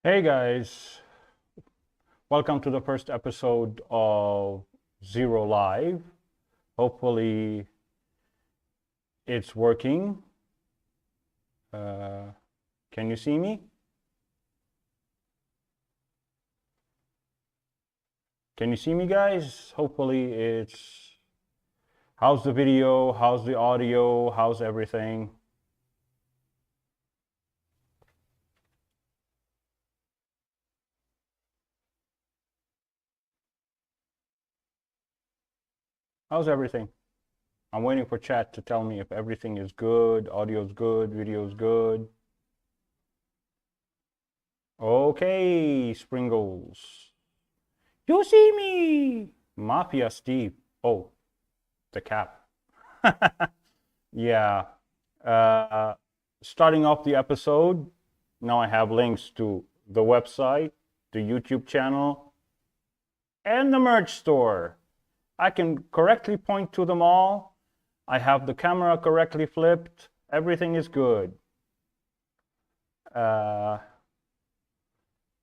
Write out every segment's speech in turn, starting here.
Hey guys, welcome to the first episode of XeroLive. Hopefully it's working. Uh, can you see me? Can you see me guys? Hopefully it's... How's the video? How's the audio? How's everything? How's everything? I'm waiting for chat to tell me if everything is good, audio's good, video's good. Okay, Springles. You see me! Mafia Steve. Oh, the cap. Yeah. Uh, Starting off the episode, now I have links to the website, the YouTube channel, and the merch store. I can correctly point to them all. I have the camera correctly flipped. Everything is good. Uh,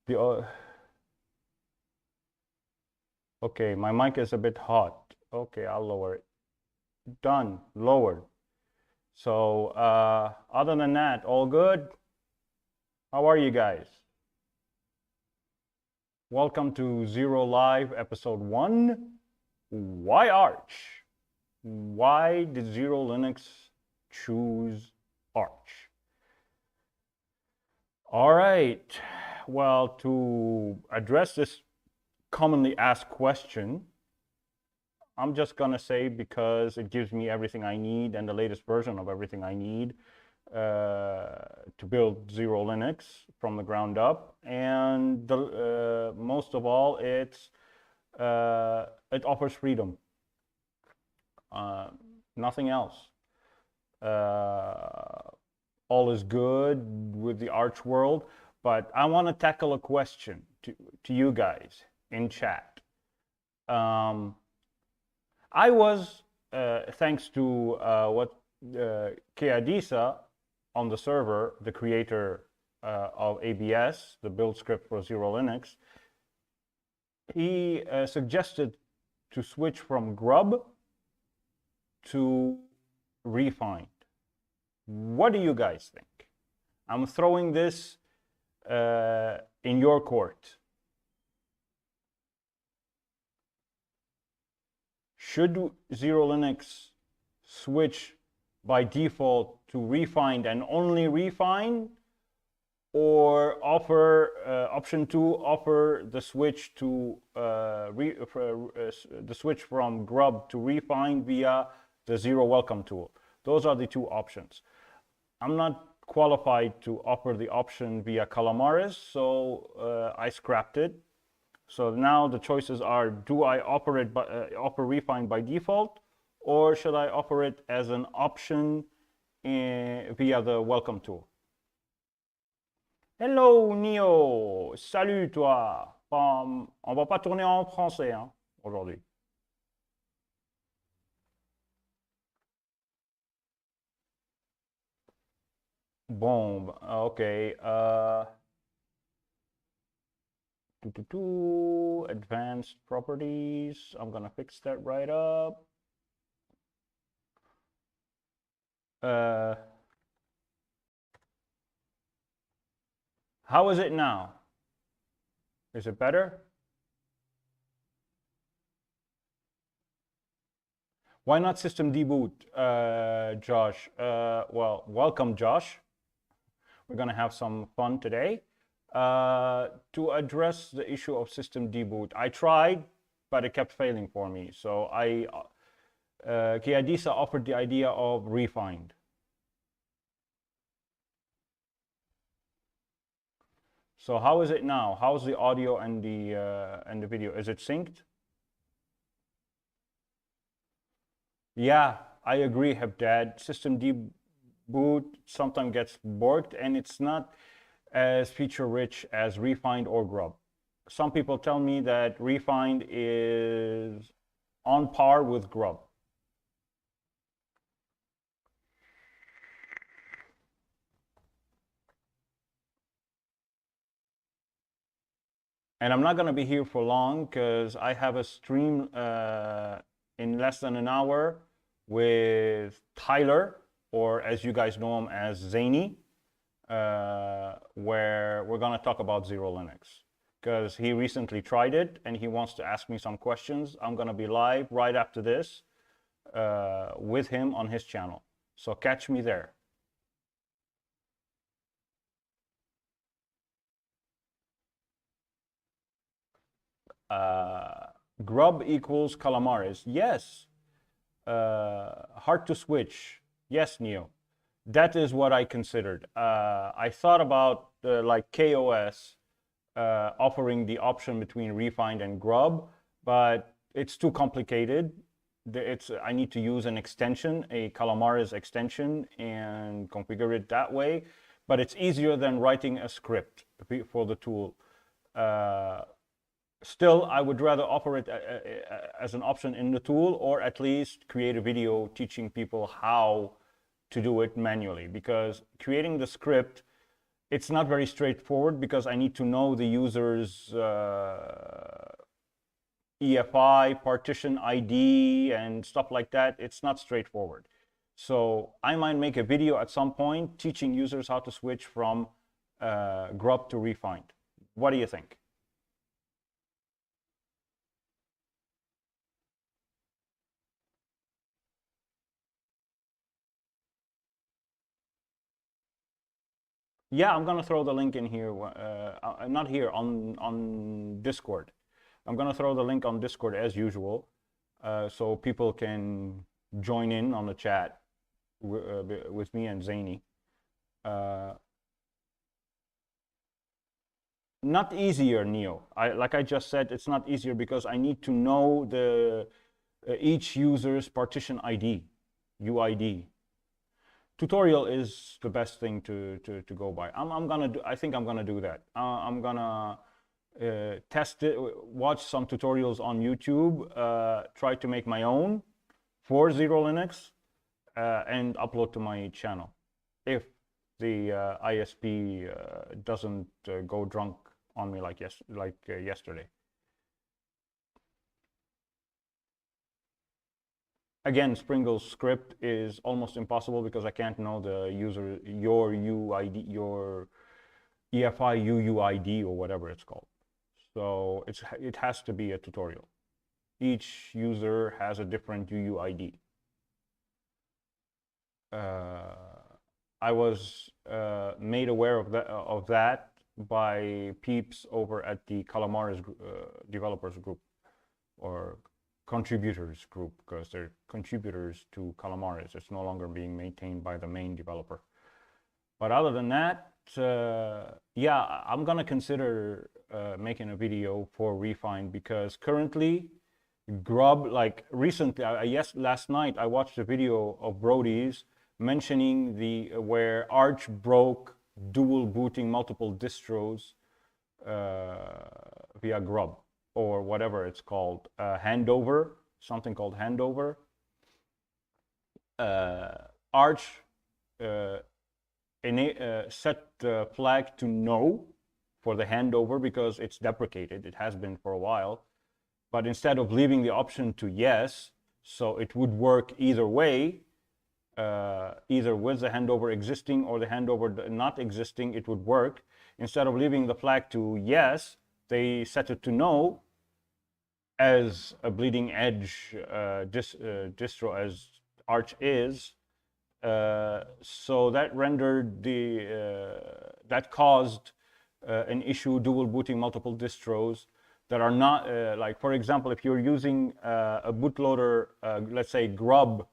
the Okay, my mic is a bit hot. Okay, I'll lower it. Done, lowered. So other than that, all good. How are you guys? Welcome to XeroLive episode 1. Why Arch? Why did XeroLinux choose Arch? All right. Well, to address this commonly asked question, I'm just going to say because it gives me everything I need and the latest version of everything I need to build XeroLinux from the ground up. And most of all, it offers freedom. Nothing else. All is good with the Arch world, but I want to tackle a question to you guys in chat. I was, thanks to what Keadisa on the server, the creator of ABS, the build script for XeroLinux, he suggested to switch from Grub to Refined. What do you guys think? I'm throwing this in your court. Should XeroLinux switch by default to Refined and only Refined, or offer option 2, offer the switch to the switch from Grub to Refined via the Zero Welcome tool? Those are the two options. I'm not qualified to offer the option via Calamares, so I scrapped it. So now the choices are: do I offer it offer Refined by default, or should I offer it as an option via the Welcome tool? Hello Nio, salut toi. On va pas tourner en français hein, aujourd'hui. Bon, ok. Advanced properties. I'm gonna fix that right up. How is it now? Is it better? Why not system deboot, Josh? Well, welcome, Josh. We're gonna have some fun today. To address the issue of system deboot, I tried, but it kept failing for me. So Kiadisa offered the idea of Refined. So how is it now? How's the audio and the video? Is it synced? Yeah, I agree, Hebdad. System deboot sometimes gets borked, and it's not as feature rich as Refined or Grub. Some people tell me that Refined is on par with Grub. And I'm not going to be here for long because I have a stream in less than an hour with Tyler, or as you guys know him as Zany, where we're going to talk about XeroLinux because he recently tried it and he wants to ask me some questions. I'm going to be live right after this with him on his channel. So catch me there. Grub equals Calamares. Yes. Hard to switch. Yes, Neo. That is what I considered. I thought about like KOS offering the option between Refind and Grub, but it's too complicated. I need to use an extension, a Calamares extension, and configure it that way. But it's easier than writing a script for the tool. Still, I would rather offer it as an option in the tool, or at least create a video teaching people how to do it manually, because creating the script, it's not very straightforward because I need to know the user's EFI, partition ID, and stuff like that. It's not straightforward. So I might make a video at some point teaching users how to switch from Grub to Refind. What do you think? Yeah, I'm gonna throw the link in here. Not here, on Discord. I'm gonna throw the link on Discord as usual, so people can join in on the chat with me and Zany. Not easier, Neo. Like I just said, it's not easier because I need to know the each user's partition ID, UID. Tutorial is the best thing to go by. I think I'm gonna do that. I'm gonna test it, watch some tutorials on YouTube, try to make my own for XeroLinux, and upload to my channel if the ISP doesn't go drunk on me like yesterday. Again, Springle's script is almost impossible because I can't know the user, your UID, your EFI UUID, or whatever it's called. So it has to be a tutorial. Each user has a different UUID. I was made aware of that by peeps over at the Calamares developers group, or contributors group, because they're contributors to Calamares. It's no longer being maintained by the main developer. But other than that, yeah, I'm gonna consider making a video for Refind, because currently Grub, like recently, last night I watched a video of Brody's mentioning where Arch broke dual booting multiple distros via Grub, or whatever it's called, handover, something called handover. Arch set the flag to no for the handover because it's deprecated. It has been for a while. But instead of leaving the option to yes, so it would work either way, either with the handover existing or the handover not existing, it would work. Instead of leaving the flag to yes, they set it to no, as a bleeding edge distro as Arch is. So that rendered that caused an issue dual booting multiple distros that are not, like, for example, if you're using a bootloader, let's say Grub,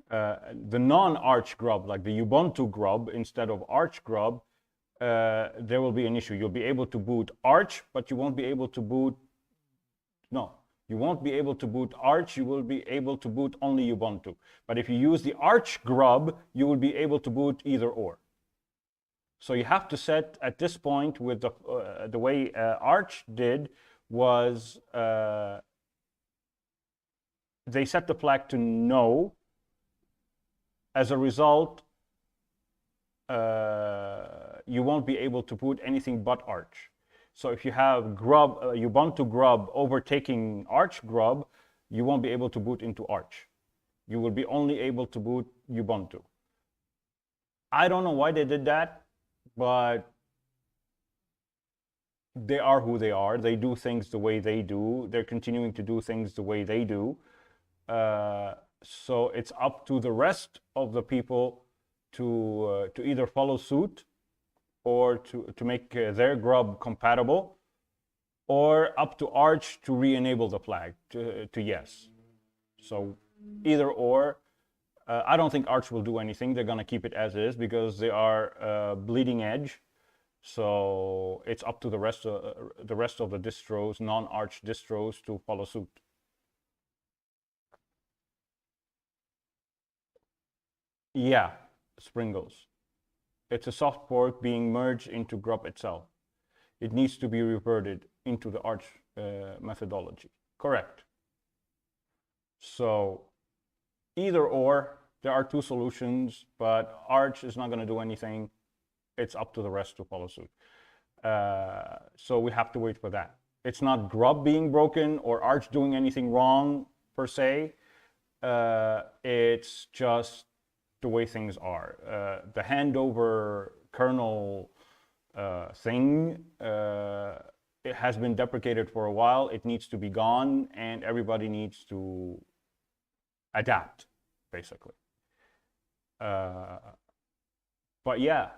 the non-Arch Grub, like the Ubuntu Grub instead of Arch Grub, there will be an issue. You'll be able to boot Arch, but you won't be able to boot, no, you won't be able to boot Arch, you will be able to boot only Ubuntu. But if you use the Arch Grub, you will be able to boot either or. So you have to set, at this point, with the way Arch did, was they set the flag to no. As a result, you won't be able to boot anything but Arch. So if you have grub, Ubuntu grub overtaking Arch grub, you won't be able to boot into Arch. You will be only able to boot Ubuntu. I don't know why they did that, but they are who they are. They do things the way they do. They're continuing to do things the way they do. So it's up to the rest of the people to either follow suit or to make their grub compatible, or up to Arch to re-enable the flag to yes. So either or. I don't think Arch will do anything. They're going to keep it as is because they are bleeding edge. So it's up to the rest of the distros, non-Arch distros, to follow suit. Yeah, Springles. It's a soft fork being merged into grub itself. It needs to be reverted into the Arch methodology. Correct. So either or, there are two solutions, but Arch is not going to do anything. It's up to the rest to follow suit. So we have to wait for that. It's not grub being broken or Arch doing anything wrong per se. It's just the way things are. The handover kernel thing, it has been deprecated for a while. It needs to be gone, and everybody needs to adapt, basically. But yeah,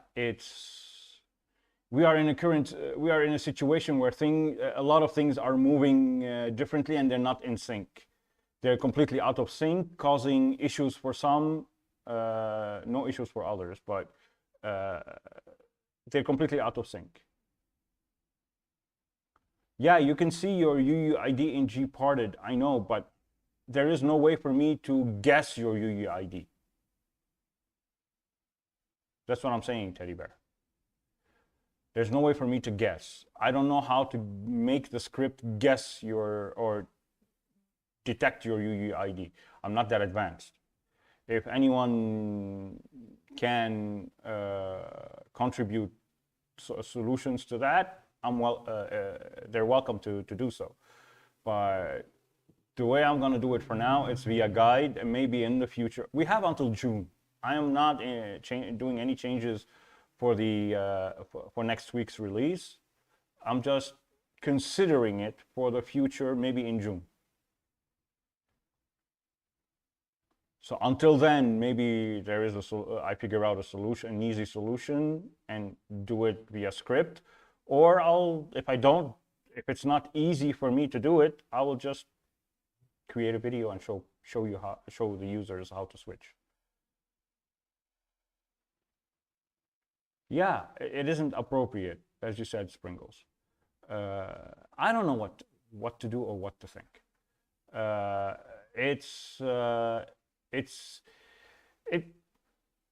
we are in a situation where a lot of things are moving differently, and they're not in sync. They're completely out of sync, causing issues for some, no issues for others, but they're completely out of sync. Yeah, you can see your UUID in gparted, I know, but there is no way for me to guess your UUID. That's what I'm saying, Teddy Bear. There's no way for me to guess. I don't know how to make the script guess or detect your UUID. I'm not that advanced. If anyone can contribute solutions to that, they're welcome to do so. But the way I'm going to do it for now, it's via guide, and maybe in the future. We have until June. I am not doing any changes for for next week's release. I'm just considering it for the future, maybe in June. So until then, maybe there is I figure out a solution, an easy solution, and do it via script. Or if it's not easy for me to do it, I will just create a video and show the users how to switch. Yeah, it isn't appropriate, as you said, Springles. I don't know what to do or what to think. The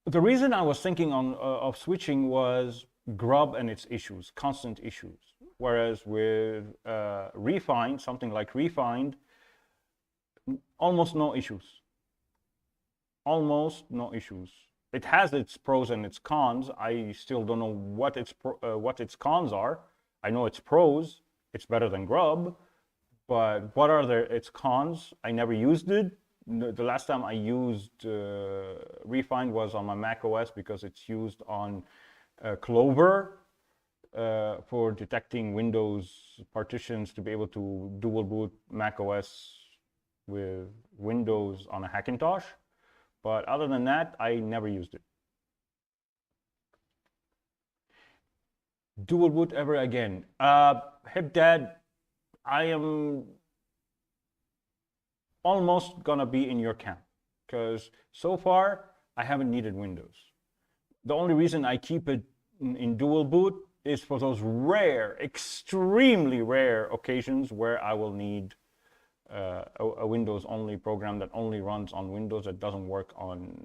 reason I was thinking of switching was grub and its issues, constant issues. Whereas with Refind, something like Refind, almost no issues. Almost no issues. It has its pros and its cons. I still don't know what its cons are. I know its pros. It's better than grub. But what are its cons? I never used it. The last time I used Refind was on my Mac OS because it's used on Clover for detecting Windows partitions to be able to dual boot Mac OS with Windows on a Hackintosh. But other than that, I never used it. Dual boot ever again? HipDad, I am almost gonna be in your camp because so far I haven't needed Windows. The only reason I keep it in dual boot is for those rare, extremely rare occasions where I will need a Windows-only program that only runs on Windows, that doesn't work on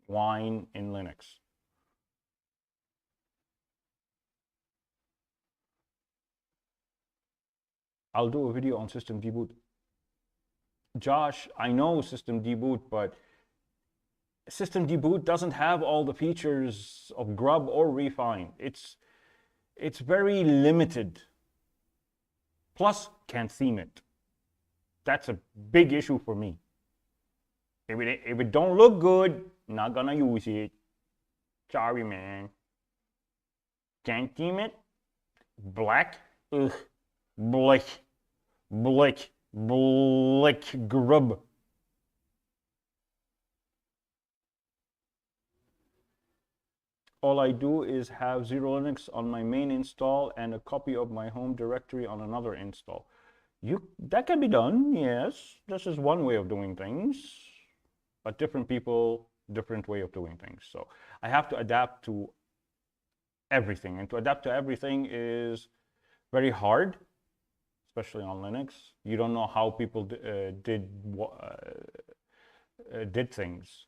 Wine in Linux. I'll do a video on system deboot. Josh, I know system deboot, but system deboot doesn't have all the features of grub or Refind. it's very limited. Plus, can't theme it. That's a big issue for me. If it don't look good, not gonna use it. Sorry, man. Can't theme it. Black. Ugh. Black. Black. Black grub. All I do is have XeroLinux on my main install and a copy of my home directory on another install. That can be done, yes. This is one way of doing things, but different people, different way of doing things. So I have to adapt to everything, and to adapt to everything is very hard, especially on Linux. You don't know how people did things.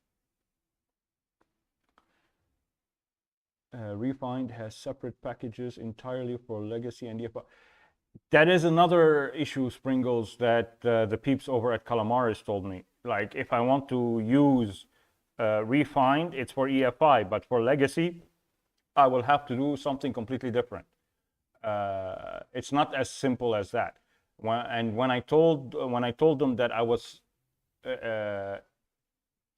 Refined has separate packages entirely for legacy and EFI. That is another issue, Springles, that the peeps over at Calamaris told me. Like, if I want to use Refined, it's for EFI, but for legacy, I will have to do something completely different. It's not as simple as that. When I told them that I was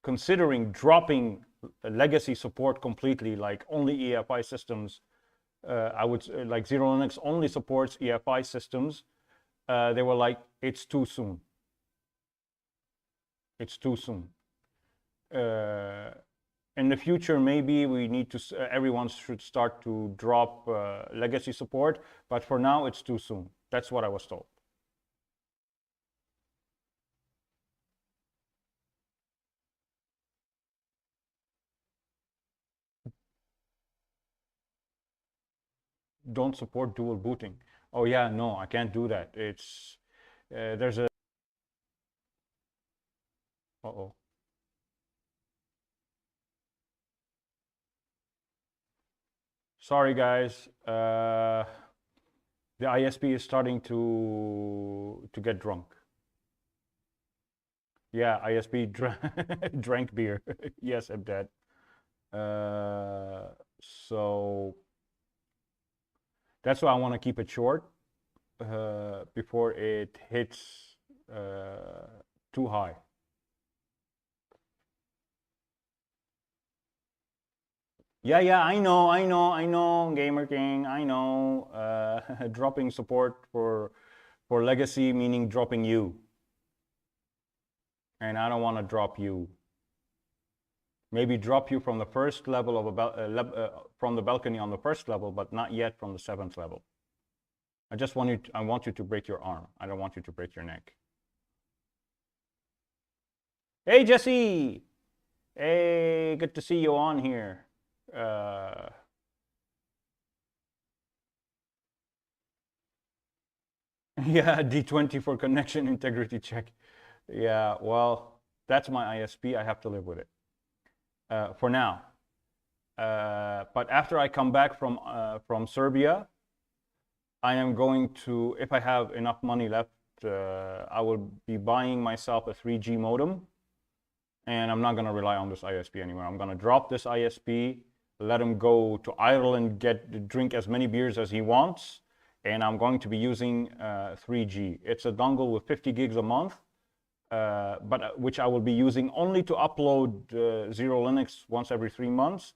considering dropping legacy support completely, like only EFI systems, I would like XeroLinux only supports EFI systems. They were like, it's too soon. It's too soon. In the future, maybe we need to. Everyone should start to drop legacy support, but for now, it's too soon. That's what I was told. Don't support dual booting. Oh yeah, no, I can't do that. It's there's a uh-oh. Sorry guys, the ISP is starting to get drunk. Yeah, ISP drank beer. Yes, I'm dead. So that's why I want to keep it short before it hits too high. Yeah, I know, Gamer King, I know. Dropping support for legacy meaning dropping you. And I don't want to drop you. Maybe drop you from the first level of from the balcony on the first level, but not yet from the 7th level. I want you to break your arm. I don't want you to break your neck. Hey, Jesse! Hey, good to see you on here. Yeah, D20 for connection integrity check. Yeah, well, that's my ISP. I have to live with it for now. But after I come back from Serbia, I am going to, if I have enough money left, I will be buying myself a 3G modem, and I'm not going to rely on this ISP anymore. I'm going to drop this ISP, let him go to Ireland, drink as many beers as he wants, and I'm going to be using 3G. It's a dongle with 50 gigs a month, but which I will be using only to upload XeroLinux once every 3 months,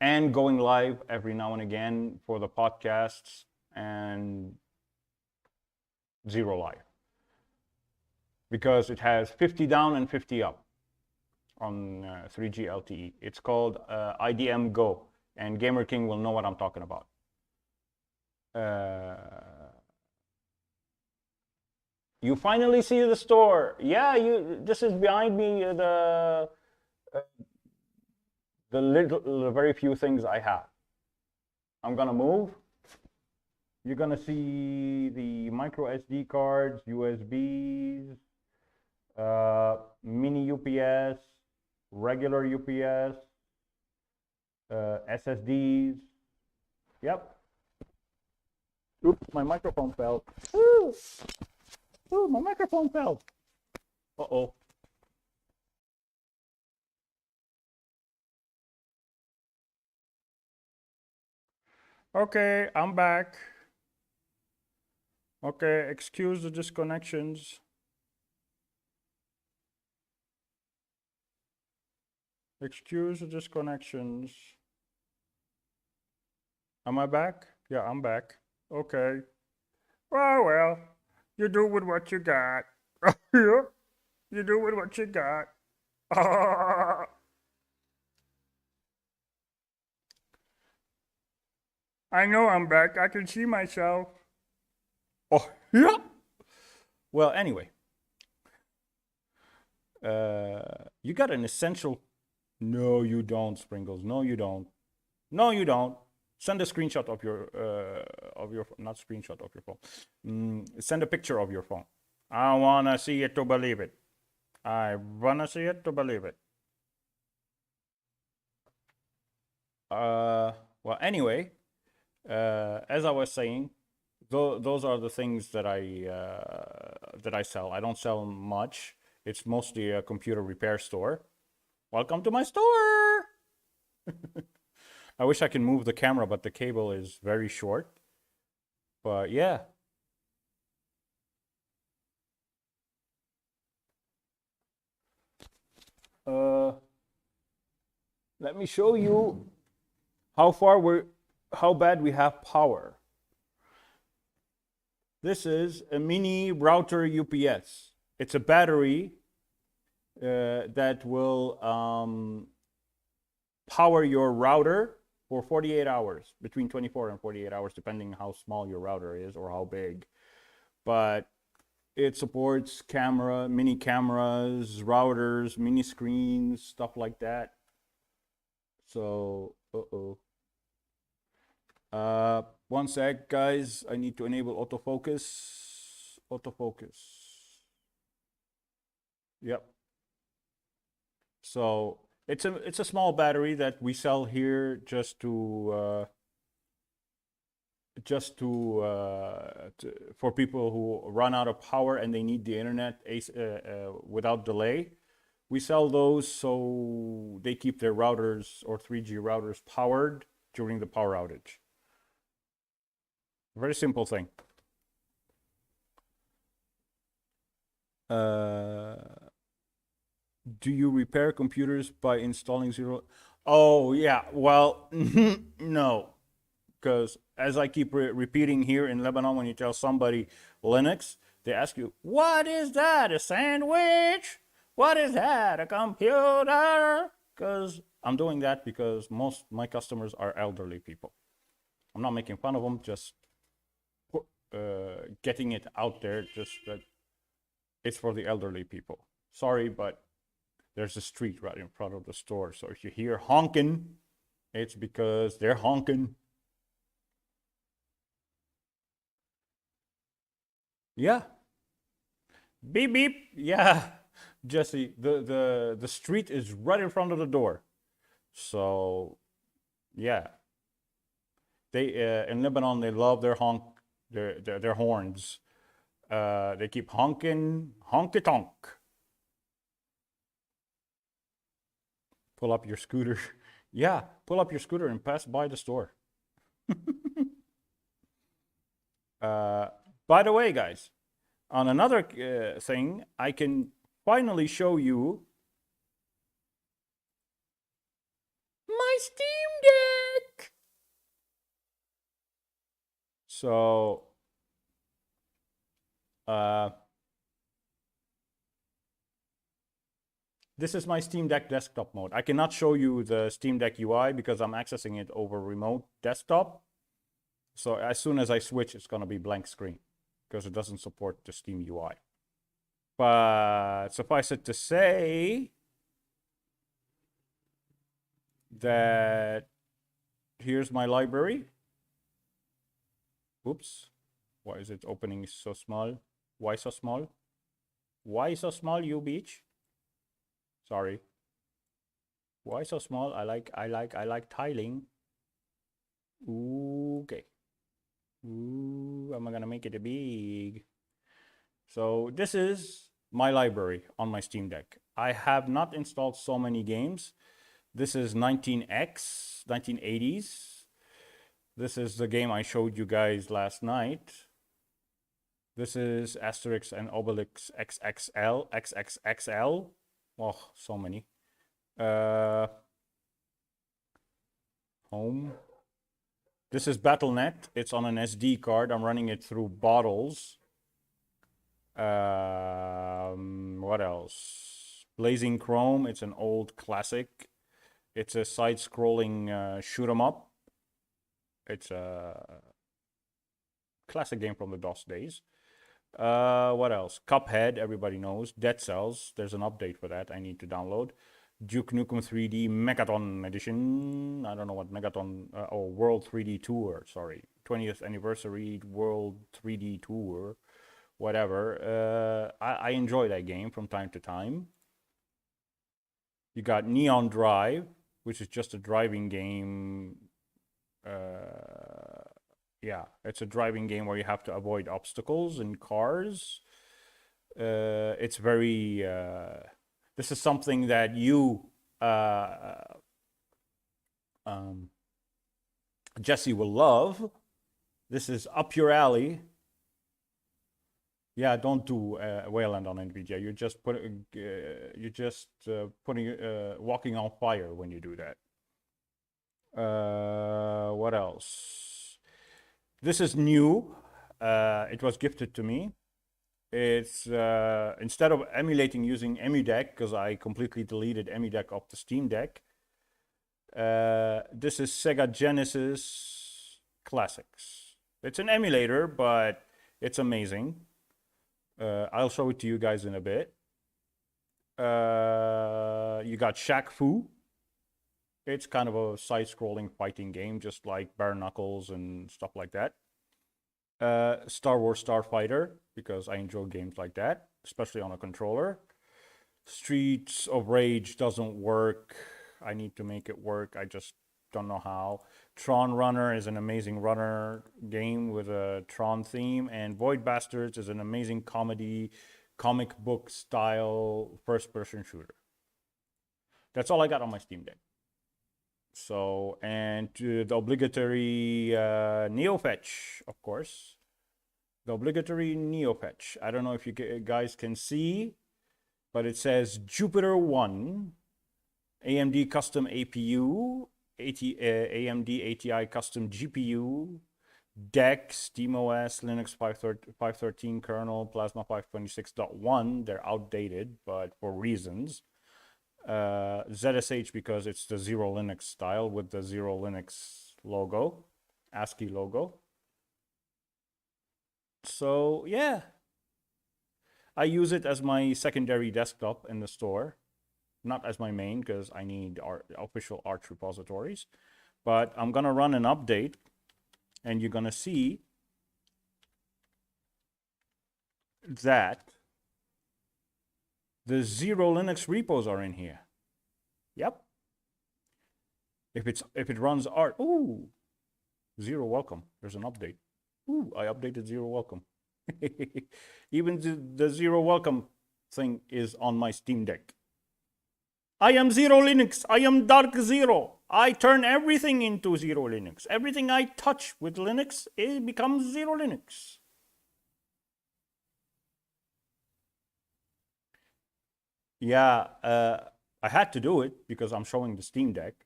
and going live every now and again for the podcasts and XeroLive, because it has 50 down and 50 up on 3G LTE. It's called IDM Go, and Gamer King will know what I'm talking about. You finally see the store. Yeah, this is behind me, the very few things I have. I'm gonna move. You're gonna see the micro SD cards, USBs, mini UPS, regular UPS, SSDs. Yep. Oops, my microphone fell. Ooh, ooh, my microphone fell. Uh-oh. Okay, I'm back. Okay, excuse the disconnections. Excuse the disconnections. Am I back? Yeah, I'm back. Okay. Well, you do with what you got. Yeah, you do with what you got. I know I'm back. I can see myself. Oh, yeah. Well, anyway, you got an essential. No, you don't, Sprinkles. No, you don't. No, you don't. Send a screenshot of your not screenshot of your phone. Send a picture of your phone. I wanna see it to believe it. I wanna see it to believe it. Well, anyway, as I was saying, those are the things that I sell. I don't sell much. It's mostly a computer repair store. Welcome to my store. I wish I can move the camera, but the cable is very short. But yeah. Let me show you how bad we have power. This is a mini router UPS. It's a battery that will power your router for 48 hours, between 24 and 48 hours, depending how small your router is or how big. But it supports mini cameras, routers, mini screens, stuff like that. So, one sec, guys. I need to enable autofocus. Autofocus. Yep. So it's a small battery that we sell here just to for people who run out of power and they need the internet without delay. We sell those so they keep their routers or 3G routers powered during the power outage. Very simple thing. Do you repair computers by installing Xero? Oh, yeah. Well, no. Because as I keep repeating here in Lebanon, when you tell somebody Linux, they ask you, what is that? A sandwich? What is that? A computer? Because I'm doing that because most my customers are elderly people. I'm not making fun of them, just getting it out there, just that it's for the elderly people. Sorry, but there's a street right in front of the store. So if you hear honking, it's because they're honking. Yeah. Beep beep. Yeah. Jesse, the street is right in front of the door. So yeah. They in Lebanon they love their horns. They keep honking, honky tonk. Pull up your scooter. Yeah, pull up your scooter and pass by the store. By the way, guys, on another thing, I can finally show you my Steam Deck. So, this is my Steam Deck desktop mode. I cannot show you the Steam Deck UI because I'm accessing it over remote desktop. So as soon as I switch, it's gonna be blank screen because it doesn't support the Steam UI. But suffice it to say that here's my library. Oops, why is it opening so small? Why so small? Why so small, you bitch? Sorry. Why so small? I like tiling. Okay. Ooh, am I gonna make it big? So this is my library on my Steam Deck. I have not installed so many games. This is 1980s. This is the game I showed you guys last night. This is Asterix and Obelix XXL, XXXL. Oh, so many. Home. This is BattleNet. It's on an SD card. I'm running it through bottles. What else? Blazing Chrome. It's an old classic. It's a side-scrolling shoot 'em up. It's a classic game from the DOS days. What else? Cuphead, everybody knows. Dead Cells, there's an update for that I need to download. Duke Nukem 3D Megaton Edition. I don't know what Megaton, or World 3D Tour, sorry. 20th Anniversary World 3D Tour, whatever. I enjoy that game from time to time. You got Neon Drive, which is just a driving game. Yeah, it's a driving game where you have to avoid obstacles in cars. It's very, this is something that you, Jesse will love. This is up your alley. Yeah, don't do Wayland on NVIDIA. You're just walking on fire when you do that. What else? This is new. It was gifted to me. It's instead of emulating using EmuDeck, because I completely deleted EmuDeck off the Steam Deck. This is Sega Genesis Classics. It's an emulator, but it's amazing. I'll show it to you guys in a bit. You got Shaq Fu. It's kind of a side-scrolling fighting game, just like Bare Knuckles and stuff like that. Star Wars Starfighter, because I enjoy games like that, especially on a controller. Streets of Rage doesn't work. I need to make it work. I just don't know how. Tron Runner is an amazing runner game with a Tron theme, and Void Bastards is an amazing comedy, comic book style first-person shooter. That's all I got on my Steam Deck. So, and the obligatory NeoFetch, of course. The obligatory NeoFetch. I don't know if you guys can see, but it says Jupiter 1, AMD custom APU, AMD ATI custom GPU, DEC, SteamOS, Linux 5.13 kernel, Plasma 526.1. They're outdated, but for reasons. ZSH because it's the XeroLinux style with the XeroLinux logo, ASCII logo. So yeah, I use it as my secondary desktop in the store, not as my main because I need official Arch repositories. But I'm gonna run an update, and you're gonna see that the XeroLinux repos are in here. Yep. If it runs Arch, ooh, Xero welcome. There's an update. Ooh, I updated Xero welcome. Even the Xero welcome thing is on my Steam Deck. I am XeroLinux. I am Dark Xero. I turn everything into XeroLinux. Everything I touch with Linux, it becomes XeroLinux. Yeah, I had to do it because I'm showing the Steam Deck,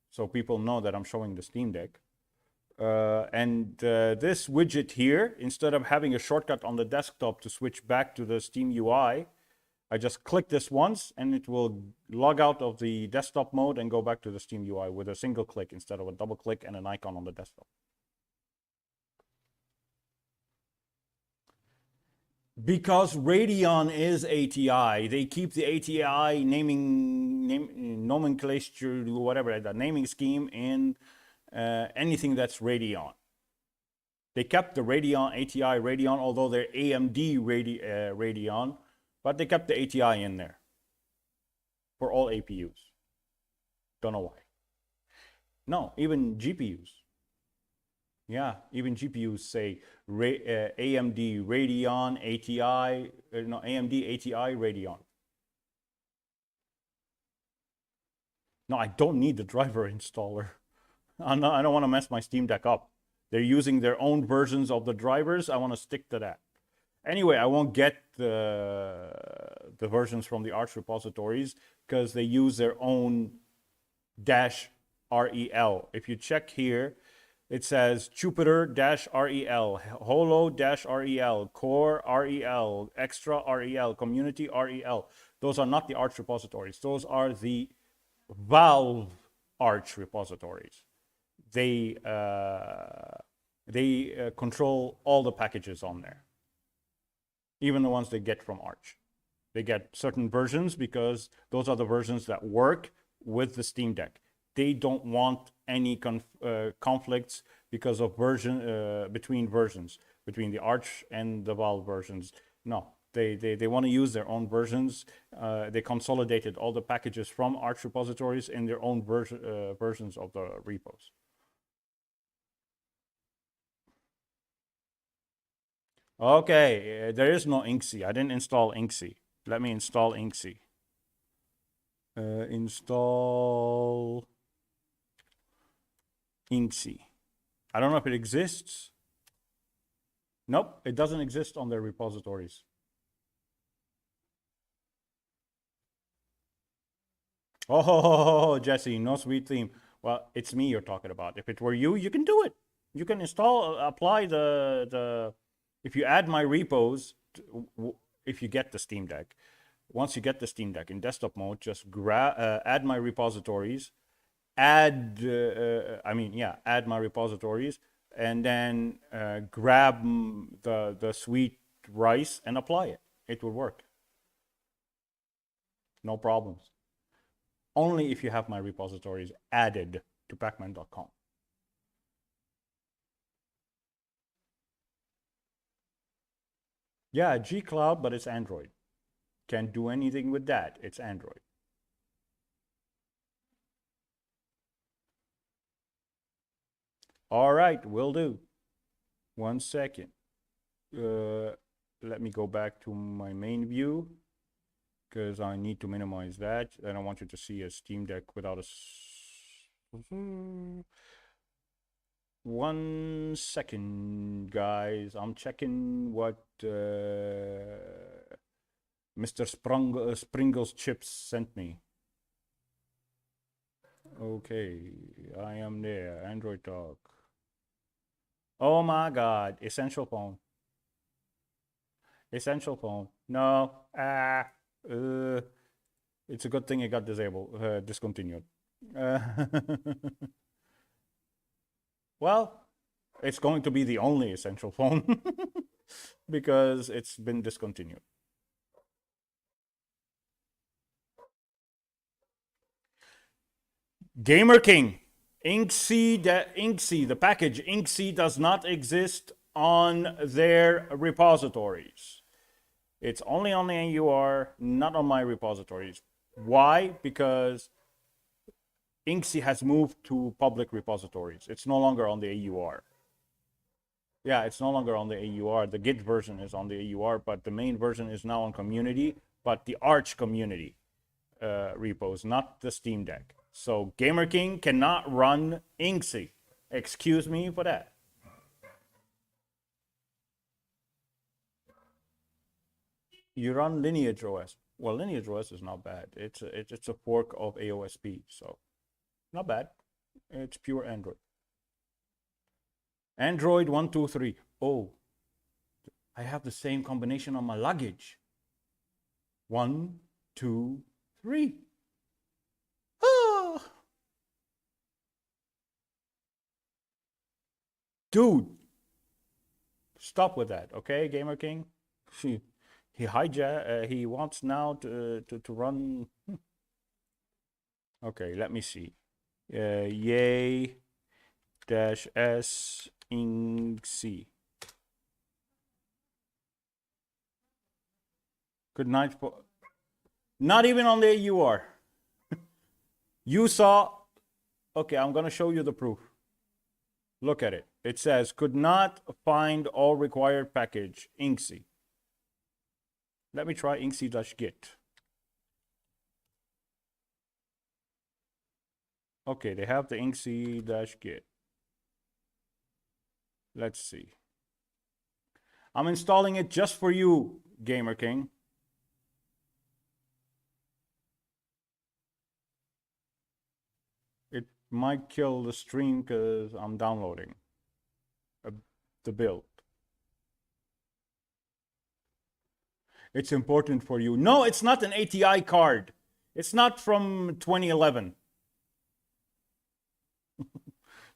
so people know that I'm showing the Steam Deck. This widget here, instead of having a shortcut on the desktop to switch back to the Steam UI, I just click this once and it will log out of the desktop mode and go back to the Steam UI with a single click instead of a double click and an icon on the desktop. Because Radeon is ATI, they keep the ATI nomenclature, whatever, the naming scheme in anything that's Radeon. They kept the Radeon, ATI Radeon, although they're AMD Radeon, but they kept the ATI in there for all APUs. Don't know why. No, even GPUs. Yeah, even GPUs say AMD Radeon ATI, no, AMD ATI Radeon. No, I don't need the driver installer. I don't want to mess my Steam Deck up. They're using their own versions of the drivers. I want to stick to that. Anyway, I won't get the versions from the Arch repositories because they use their own -rel. If you check here, it says Jupyter-rel, Holo-rel, Core rel, Extra rel, Community rel. Those are not the Arch repositories. Those are the Valve Arch repositories. They control all the packages on there, even the ones they get from Arch. They get certain versions because those are the versions that work with the Steam Deck. They don't want any conflicts because of between versions, between the Arch and the Valve versions. No, they want to use their own versions. They consolidated all the packages from Arch repositories in their own versions of the repos. Okay, there is no Inksy. I didn't install Inksy. Let me install Inksy. Install Inksy. I don't know if it exists. Nope, it doesn't exist on their repositories. Oh, Jesse, no sweet theme. Well, it's me you're talking about. If it were you, you can do it. You can apply if you add my repos, if you get the Steam Deck, once you get the Steam Deck in desktop mode, just add my repositories, add my repositories, and then grab the sweet rice and apply it. It will work. No problems. Only if you have my repositories added to pacman.com. Yeah, G-Cloud, but it's Android. Can't do anything with that. It's Android. All right, will do. 1 second. Let me go back to my main view because I need to minimize that. And I want you to see a Steam Deck without a... 1 second, guys. I'm checking what Mr. Springles Chips sent me. Okay, I am there. Android Talk. Oh my God, Essential Phone. Essential Phone. No. It's a good thing it got discontinued. Well, it's going to be the only Essential Phone because it's been discontinued. Gamer King, Inksy, the package Inksy does not exist on their repositories. It's only on the AUR, not on my repositories. Why? Because Inksy has moved to public repositories. It's no longer on the AUR. Yeah, it's no longer on the AUR. The Git version is on the AUR, but the main version is now on community, but the Arch community repos, not the Steam Deck. So Gamer King cannot run Inksy. Excuse me for that. You run Lineage OS. Well, Lineage OS is not bad. It's a fork of AOSP, so not bad. It's pure Android. Android 1, 2, 3. Oh, I have the same combination on my luggage. 1, 2, 3. Ah. Dude, stop with that, okay, Gamer King? He wants now to run. Okay, let me see. Yay -s Inksy. Good night. Not even on the AUR. You saw. Okay, I'm gonna show you the proof. Look at it. It says could not find all required package Inksy. Let me try Inksy-git. Okay, they have the Inksy-git. Let's see. I'm installing it just for you, Gamer King. It might kill the stream because I'm downloading the build. It's important for you. No, it's not an ATI card. It's not from 2011.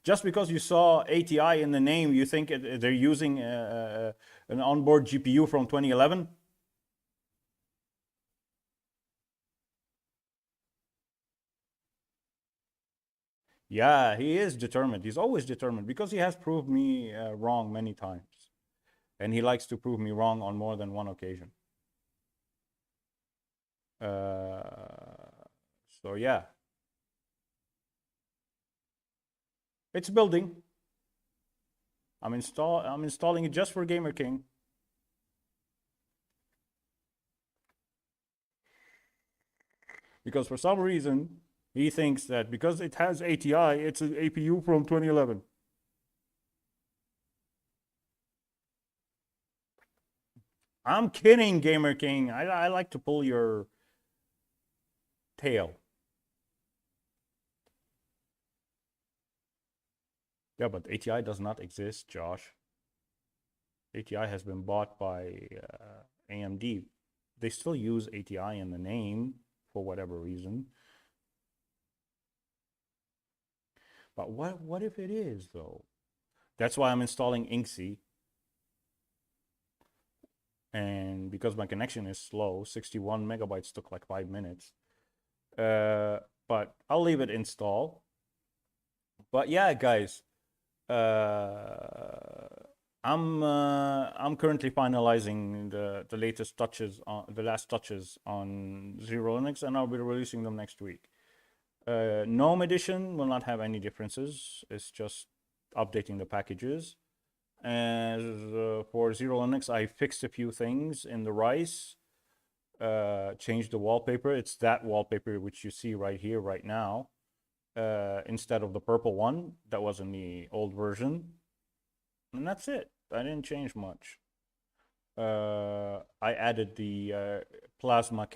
Just because you saw ATI in the name, you think they're using an onboard GPU from 2011? Yeah, he is determined. He's always determined because he has proved me wrong many times. And he likes to prove me wrong on more than one occasion. So yeah. It's building. I'm installing it just for Gamer King. Because for some reason, he thinks that because it has ATI, it's an APU from 2011. I'm kidding, Gamer King. I like to pull your tail. Yeah, but ATI does not exist, Josh. ATI has been bought by AMD. They still use ATI in the name for whatever reason. But what if it is, though? That's why I'm installing Inksy. And because my connection is slow, 61 megabytes took like 5 minutes. But I'll leave it install. But yeah, guys, I'm currently finalizing the latest touches on the last touches on XeroLinux, and I'll be releasing them next week. GNOME edition will not have any differences. It's just updating the packages. And for XeroLinux, I fixed a few things in the RICE. Changed the wallpaper. It's that wallpaper which you see right here, right now, instead of the purple one that was in the old version. And that's it. I didn't change much. I added the plasma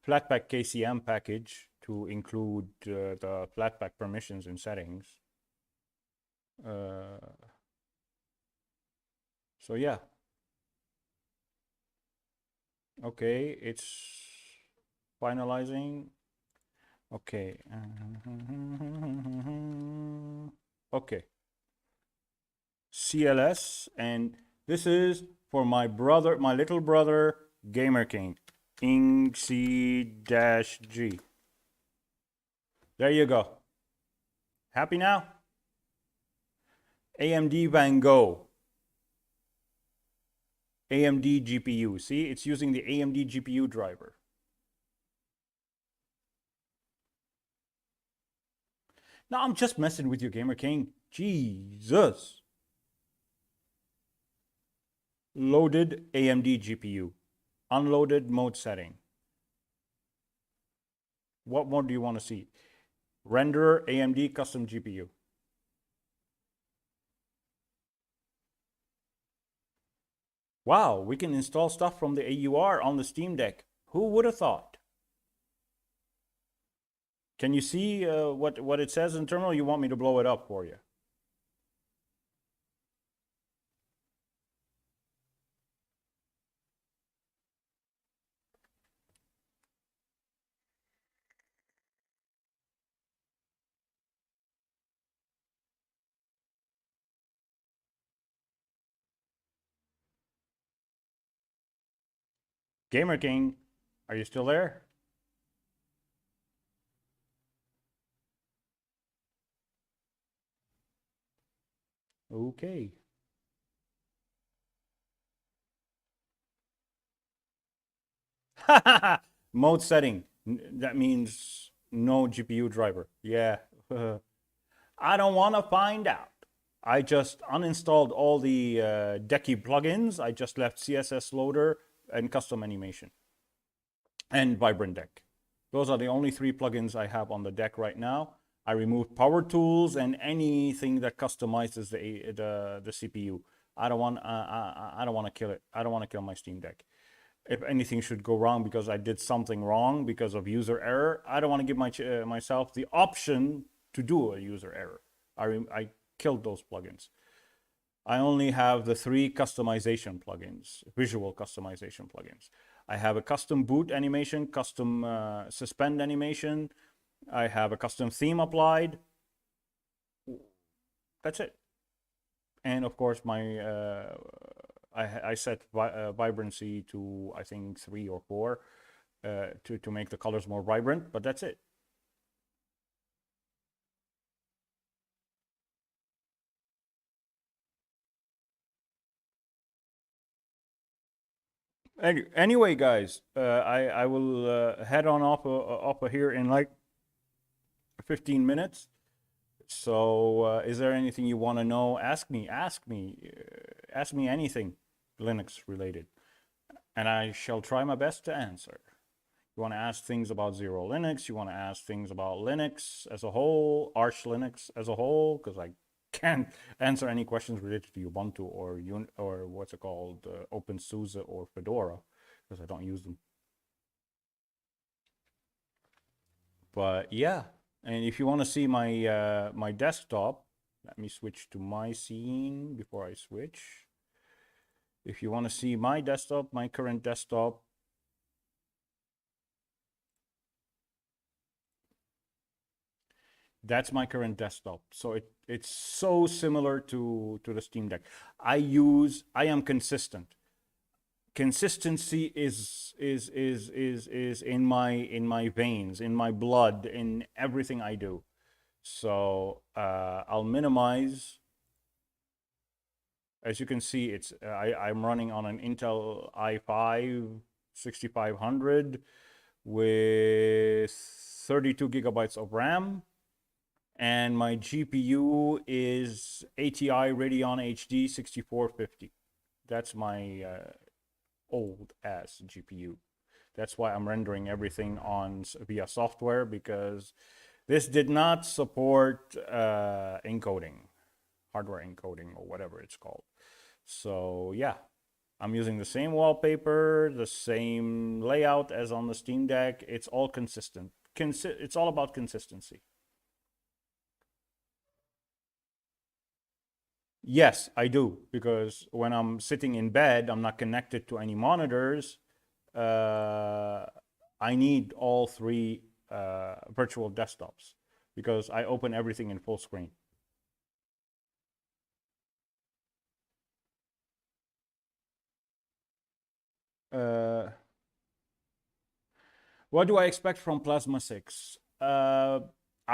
Flatpak KCM package to include the Flatpak permissions and settings. So yeah. Okay, it's finalizing. Okay. Okay. CLS, and this is for my brother, my little brother, Gamer King, Inksy-G. There you go. Happy now? AMD Van Gogh. AMD GPU. See, it's using the AMD GPU driver. No, I'm just messing with you, Gamer King. Jesus. Loaded AMD GPU. Unloaded mode setting. What more do you want to see? Renderer AMD custom GPU. Wow, we can install stuff from the AUR on the Steam Deck. Who would have thought? Can you see what it says in terminal? You want me to blow it up for you? Gamer King, are you still there? Okay. Mode setting. That means no GPU driver. Yeah. I don't want to find out. I just uninstalled all the Decky plugins. I just left CSS Loader and Custom Animation and Vibrant Deck. Those are the only 3 plugins I have on the deck right now. I removed power tools and anything that customizes the CPU. I don't want I don't want to kill it. I don't want to kill my Steam Deck. If anything should go wrong because I did something wrong because of user error, I don't want to give myself the option to do a user error. I killed those plugins. I only have the 3 customization plugins, visual customization plugins. I have a custom boot animation, custom suspend animation. I have a custom theme applied. That's it. And of course, I set vibrancy to, I think, 3 or 4 to make the colors more vibrant, but that's it. Anyway, guys, I will head on off of here in like 15 minutes. So, is there anything you want to know? Ask me anything Linux related, and I shall try my best to answer. You want to ask things about XeroLinux, you want to ask things about Linux as a whole, Arch Linux as a whole, because I can't answer any questions related to Ubuntu or what's it called, OpenSUSE or Fedora, because I don't use them. But yeah, and if you want to see my my desktop, let me switch to my scene before I switch. If you want to see my desktop, my current desktop, that's my current desktop. So it's so similar to the Steam Deck. I am consistent. Consistency is in my veins, in my blood, in everything I do. So I'll minimize. As you can see, it's I'm running on an Intel i5 6500 with 32 gigabytes of RAM, and my GPU is ATI Radeon HD 6450. That's my old ass GPU. That's why I'm rendering everything on via software, because this did not support encoding, hardware encoding, or whatever it's called. So yeah, I'm using the same wallpaper, the same layout as on the Steam Deck. It's all consistent. It's all about consistency. Yes, I do, because when I'm sitting in bed, I'm not connected to any monitors. I need all 3 virtual desktops because I open everything in full screen. What do I expect from Plasma 6? I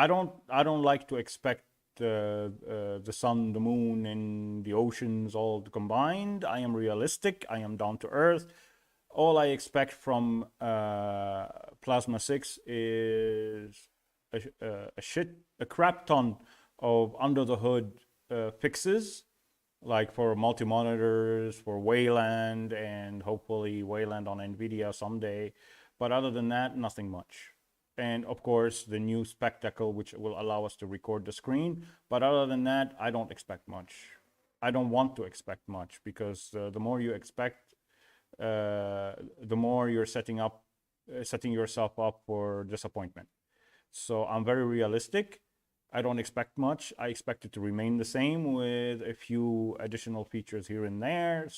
don't like to expect the sun, the moon, and the oceans all combined. I am realistic. I am down to earth. All I expect from Plasma 6 is a crap ton of under the hood fixes, like for multi-monitors, for Wayland, and hopefully Wayland on NVIDIA someday. But other than that, nothing much. And of course, the new spectacle, which will allow us to record the screen. But other than that, I don't expect much. I don't want to expect much, because the more you expect, the more you're setting yourself up for disappointment. So I'm very realistic. I don't expect much. I expect it to remain the same with a few additional features here and there,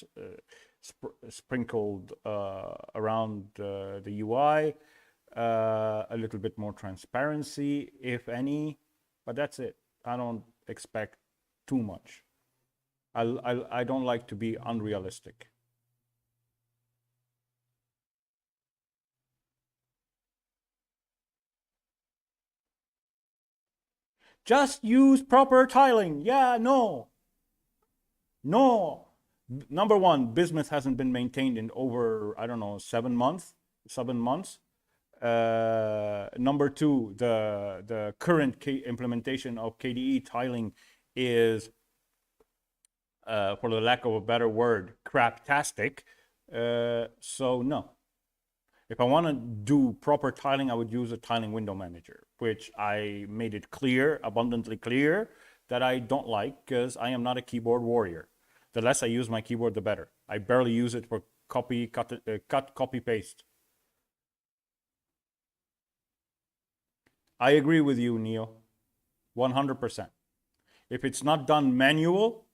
sprinkled around the UI, a little bit more transparency, if any, but that's it. I don't expect too much. I don't like to be unrealistic. Just use proper tiling. Yeah, no. No. Number one, Bismuth hasn't been maintained in over, I don't know, 7 months. 7 months. Number two, the current implementation of KDE tiling is, for the lack of a better word, craptastic. So no. If I want to do proper tiling, I would use a tiling window manager, which I made it clear, abundantly clear, that I don't like because I am not a keyboard warrior. The less I use my keyboard, the better. I barely use it for cut, copy, paste. I agree with you, Neil, 100%. If it's not done manual,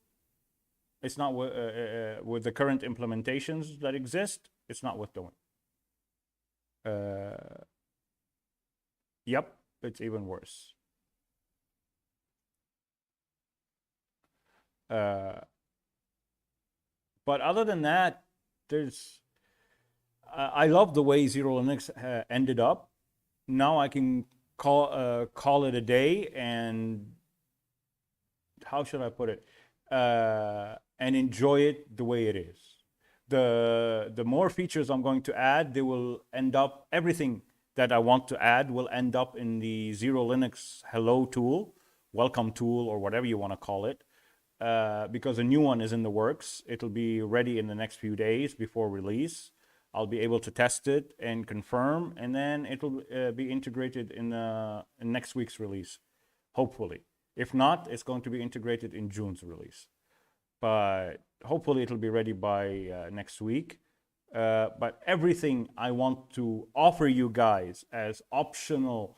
it's not with the current implementations that exist, it's not worth doing. Yep, it's even worse. But other than that, there's I love the way XeroLinux ended up. Now I can call it a day, and how should I put it? And enjoy it the way it is. The more features I'm going to add, they will end up, everything that I want to add will end up in the XeroLinux hello tool, welcome tool, or whatever you want to call it. Because a new one is in the works. It'll be ready in the next few days before release. I'll be able to test it and confirm, and then it'll be integrated in next week's release, hopefully. If not, it's going to be integrated in June's release. But hopefully it'll be ready by next week. But everything I want to offer you guys as optional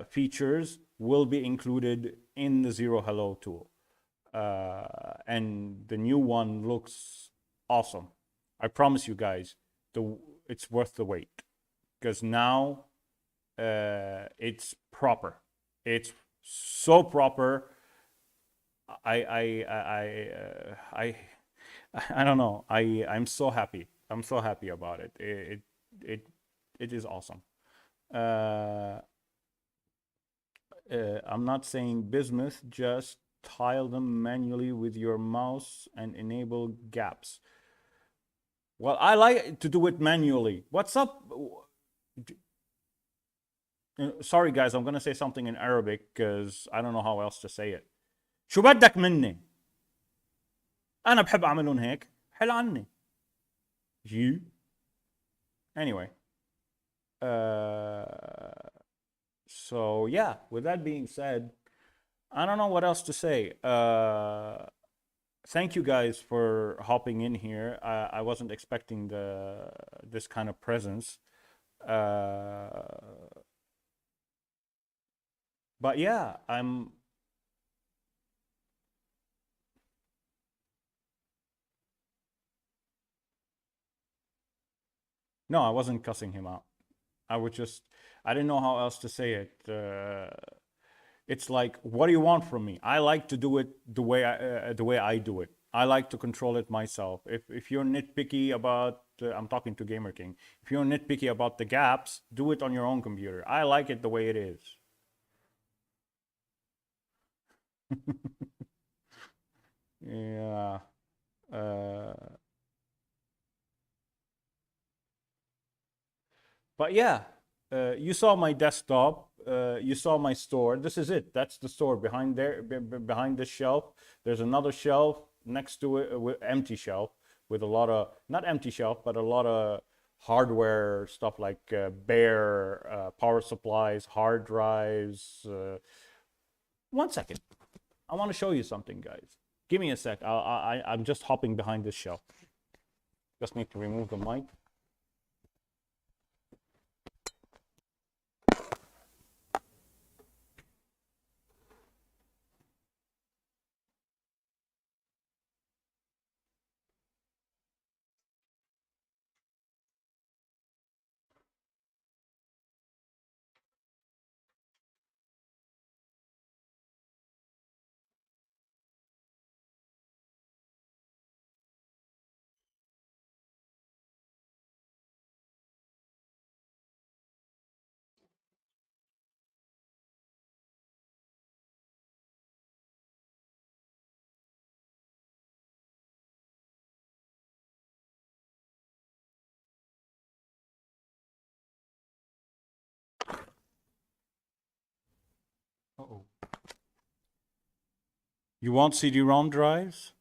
features will be included in the Xero Hello tool. And the new one looks awesome. I promise you guys, it's worth the wait, because now it's proper. It's so proper. I don't know. I'm so happy. I'm so happy about it. It is awesome. I'm not saying bismuth, just tile them manually with your mouse and enable gaps. Well, I like to do it manually. What's up? Sorry guys, I'm gonna say something in Arabic because I don't know how else to say it. شو بدك مني؟ أنا بحب أعملهم هيك، حل عني. You? Anyway. So yeah, with that being said, I don't know what else to say. Thank you guys for hopping in here. I wasn't expecting this kind of presence. But yeah, No, I wasn't cussing him out. I didn't know how else to say it. It's like, what do you want from me? I like to do it the way I do it. I like to control it myself. If you're nitpicky about, I'm talking to Gamer King. If you're nitpicky about the gaps, do it on your own computer. I like it the way it is. Yeah. But yeah, you saw my desktop. You saw my store. This is it. That's the store behind there. Behind this shelf, there's another shelf next to it, empty shelf with a lot of, not empty shelf, but a lot of hardware stuff like bare power supplies, hard drives. One second, I want to show you something, guys. Give me a sec. I'm just hopping behind this shelf. Just need to remove the mic. Uh-oh. You want CD-ROM drives?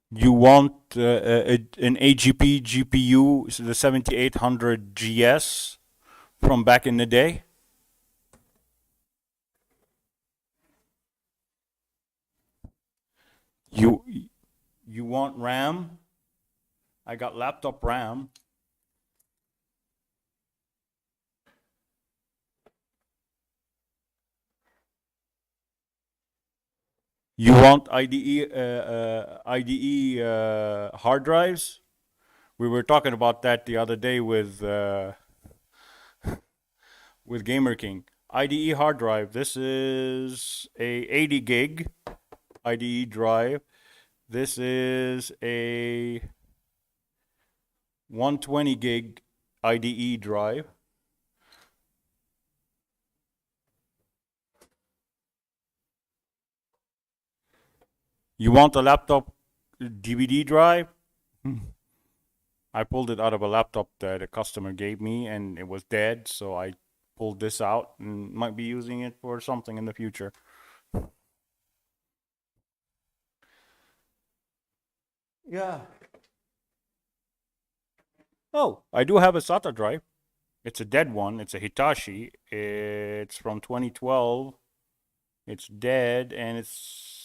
You want an AGP GPU, so the 7800 GS from back in the day? You you want RAM? I got laptop RAM. You want IDE hard drives? We were talking about that the other day with Gamer King. IDE hard drive. This is a 80 gig IDE drive. This is a 120 gig IDE drive. You want a laptop DVD drive? I pulled it out of a laptop that a customer gave me and it was dead, so I pulled this out and might be using it for something in the future. Yeah. Oh, I do have a SATA drive. It's a dead one. It's a Hitachi. It's from 2012. It's dead and it's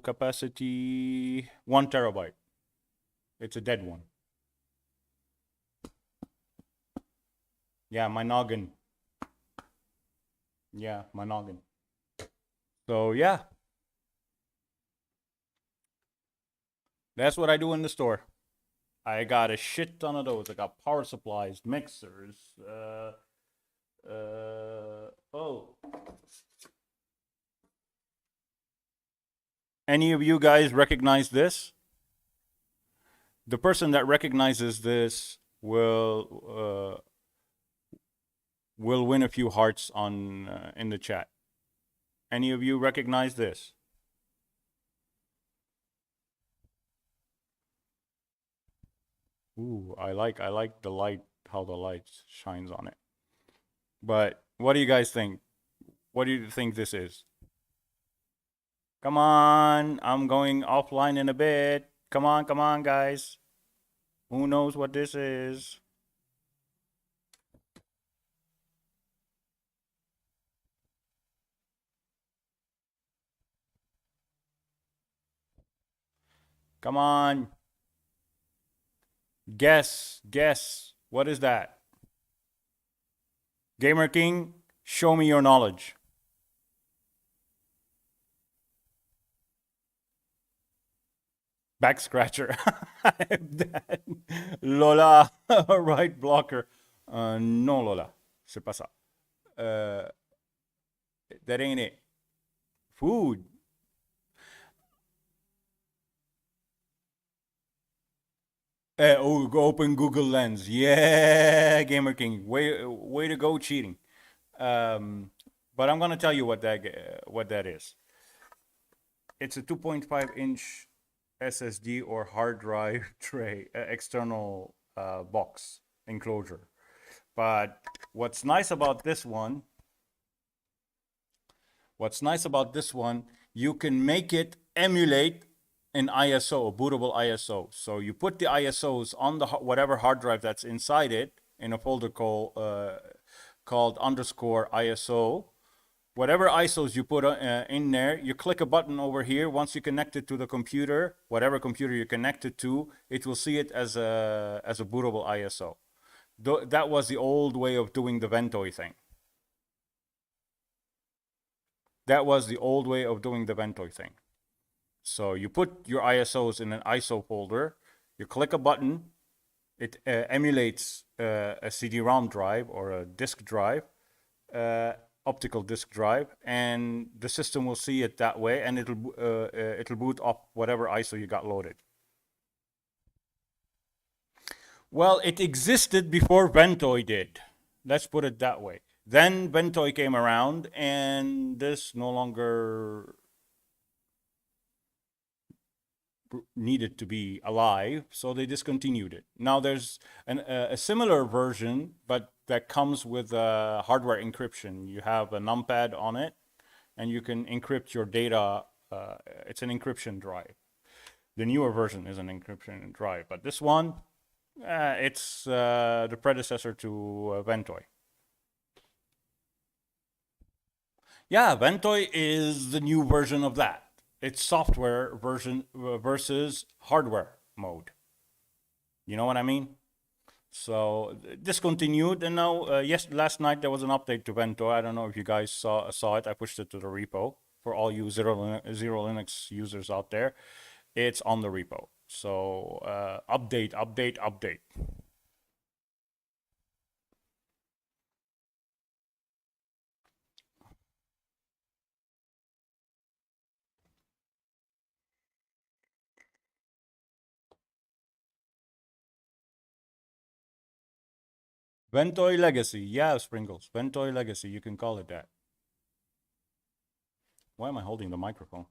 capacity 1 terabyte. It's a dead one. Yeah, my noggin. Yeah, my noggin. So yeah, that's what I do in the store. I got a shit ton of those. I got power supplies, mixers. Oh, any of you guys recognize this? The person that recognizes this will win a few hearts on in the chat. Any of you recognize this? Ooh, I like the light, how the light shines on it. But what do you guys think? What do you think this is? Come on, I'm going offline in a bit. Come on, guys. Who knows what this is? Come on. Guess. What is that? Gamer King, show me your knowledge. Back scratcher. Lola, right blocker. No, Lola. C'est pas ça. That ain't it. Food. Open Google Lens. Yeah, Gamer King. Way to go cheating. But I'm gonna tell you what that is. It's a 2.5-inch SSD or hard drive tray, external box enclosure. But what's nice about this one, you can make it emulate an ISO, a bootable ISO. So you put the ISOs on the whatever hard drive that's inside it in a folder called underscore ISO. Whatever ISOs you put in there, you click a button over here. Once you connect it to the computer, whatever computer you connect it to, it will see it as a bootable ISO. That was the old way of doing the Ventoy thing. So you put your ISOs in an ISO folder, you click a button, it emulates a CD-ROM drive or a disk drive, optical disk drive, and the system will see it that way, and it'll boot up whatever ISO you got loaded. Well, it existed before Ventoy did. Let's put it that way. Then Ventoy came around, and this no longer needed to be alive, so they discontinued it. Now there's a similar version, but that comes with hardware encryption. You have a numpad on it, and you can encrypt your data. It's an encryption drive. The newer version is an encryption drive, but this one, it's the predecessor to Ventoy. Yeah, Ventoy is the new version of that. It's software version versus hardware mode. You know what I mean? So discontinued, and now yes, last night there was an update to Ventoy. I don't know if you guys saw it. I pushed it to the repo for all you XeroLinux users out there. It's on the repo. So update. Ventoy Legacy. Yeah, Sprinkles. Ventoy Legacy. You can call it that. Why am I holding the microphone?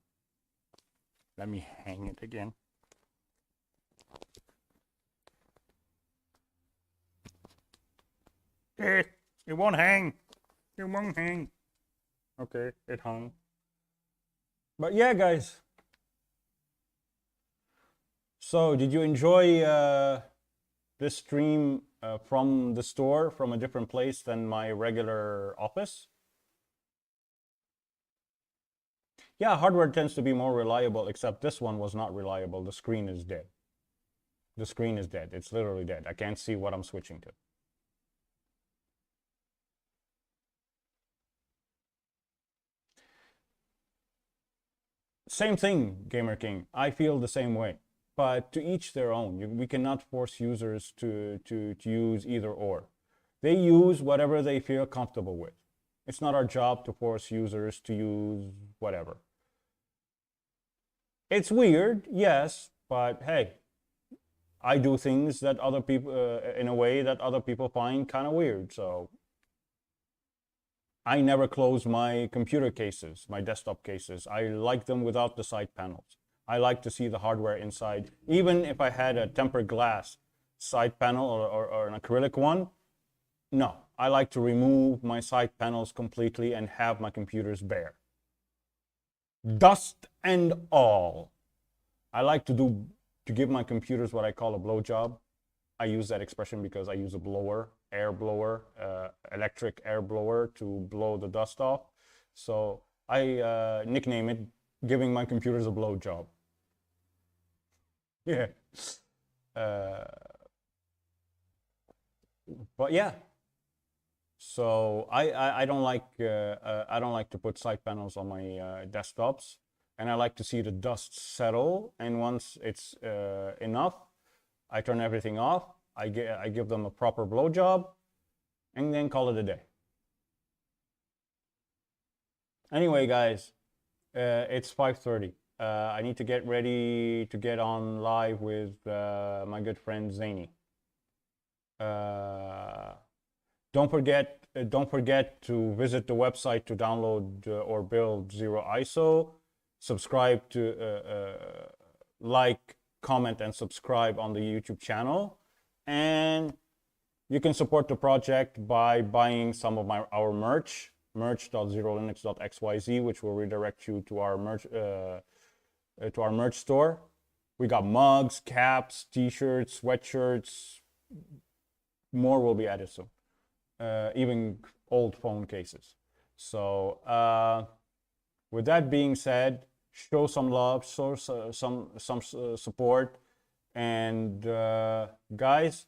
Let me hang it again. It won't hang. It won't hang. Okay, it hung. But yeah, guys. So, did you enjoy this stream from the store, from a different place than my regular office? Yeah, hardware tends to be more reliable, except this one was not reliable. The screen is dead. The screen is dead. It's literally dead. I can't see what I'm switching to. Same thing, Gamer King. I feel the same way. But to each their own. We cannot force users to use either or. They use whatever they feel comfortable with. It's not our job to force users to use whatever. It's weird, yes, but hey, I do things that other people, in a way that other people find kind of weird. So I never close my computer cases, my desktop cases. I like them without the side panels. I like to see the hardware inside. Even if I had a tempered glass side panel or an acrylic one, no, I like to remove my side panels completely and have my computers bare. Dust and all. I like to give my computers what I call a blowjob. I use that expression because I use a blower, air blower, electric air blower to blow the dust off. So I nickname it giving my computers a blowjob. Yeah. But yeah. So I don't like to put side panels on my desktops, and I like to see the dust settle. And once it's enough, I turn everything off. I give them a proper blowjob, and then call it a day. Anyway, guys, it's 5:30. I need to get ready to get on live with my good friend Zany. Don't forget to visit the website to download or build Zero ISO. Subscribe to like, comment, and subscribe on the YouTube channel. And you can support the project by buying some of our merch, merch.zerolinux.xyz, which will redirect you to our merch store. We got mugs, caps, t-shirts, sweatshirts. More will be added soon. Even old phone cases. So with that being said, show some love, show some support, and guys,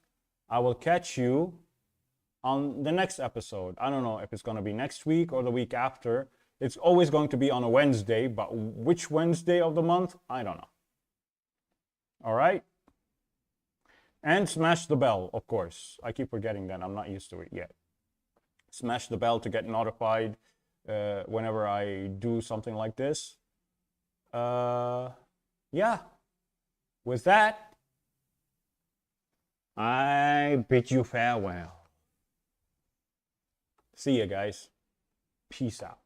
I will catch you on the next episode. I don't know if it's going to be next week or the week after. It's always going to be on a Wednesday, but which Wednesday of the month, I don't know. All right? And smash the bell, of course. I keep forgetting that. I'm not used to it yet. Smash the bell to get notified whenever I do something like this. Yeah. With that, I bid you farewell. See ya, guys. Peace out.